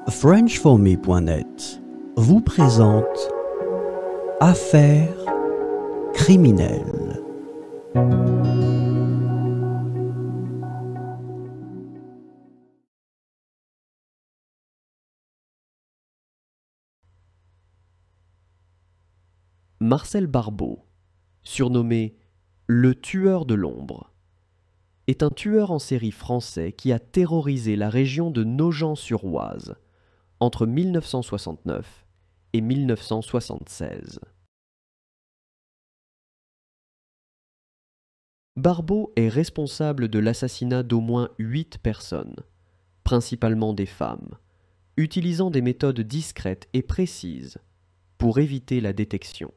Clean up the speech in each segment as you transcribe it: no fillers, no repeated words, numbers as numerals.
FrenchForMe.net vous présente Affaires criminelles. Marcel Barbeau, surnommé le tueur de l'ombre, est un tueur en série français qui a terrorisé la région de Nogent-sur-Oise entre 1969 et 1976. Barbeau est responsable de l'assassinat d'au moins 8 personnes, principalement des femmes, utilisant des méthodes discrètes et précises pour éviter la détection.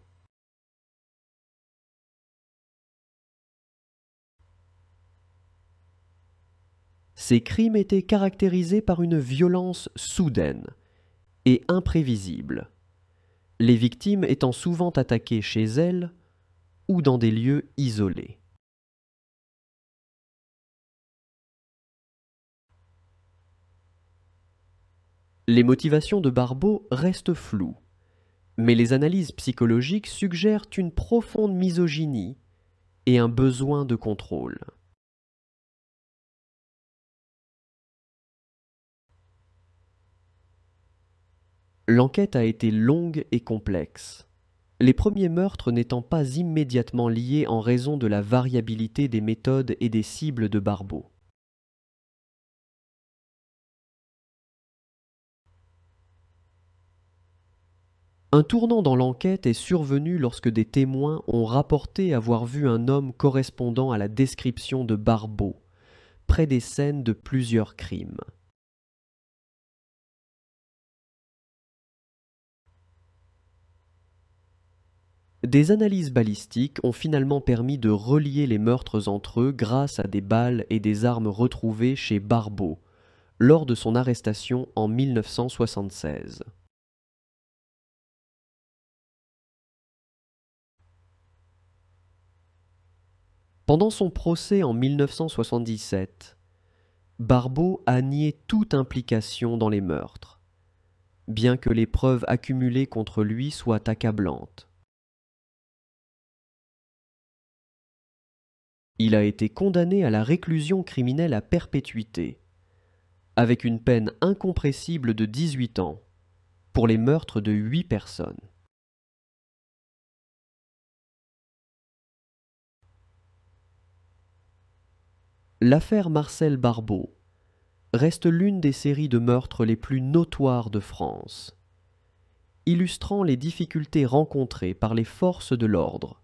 Ces crimes étaient caractérisés par une violence soudaine et imprévisible, les victimes étant souvent attaquées chez elles ou dans des lieux isolés. Les motivations de Barbeau restent floues, mais les analyses psychologiques suggèrent une profonde misogynie et un besoin de contrôle. L'enquête a été longue et complexe, les premiers meurtres n'étant pas immédiatement liés en raison de la variabilité des méthodes et des cibles de Barbeau. Un tournant dans l'enquête est survenu lorsque des témoins ont rapporté avoir vu un homme correspondant à la description de Barbeau, près des scènes de plusieurs crimes. Des analyses balistiques ont finalement permis de relier les meurtres entre eux grâce à des balles et des armes retrouvées chez Barbeau lors de son arrestation en 1976. Pendant son procès en 1977, Barbeau a nié toute implication dans les meurtres, bien que les preuves accumulées contre lui soient accablantes. Il a été condamné à la réclusion criminelle à perpétuité, avec une peine incompressible de 18 ans, pour les meurtres de 8 personnes. L'affaire Marcel Barbeau reste l'une des séries de meurtres les plus notoires de France, illustrant les difficultés rencontrées par les forces de l'ordre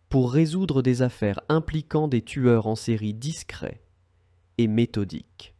pour résoudre des affaires impliquant des tueurs en série discrets et méthodiques.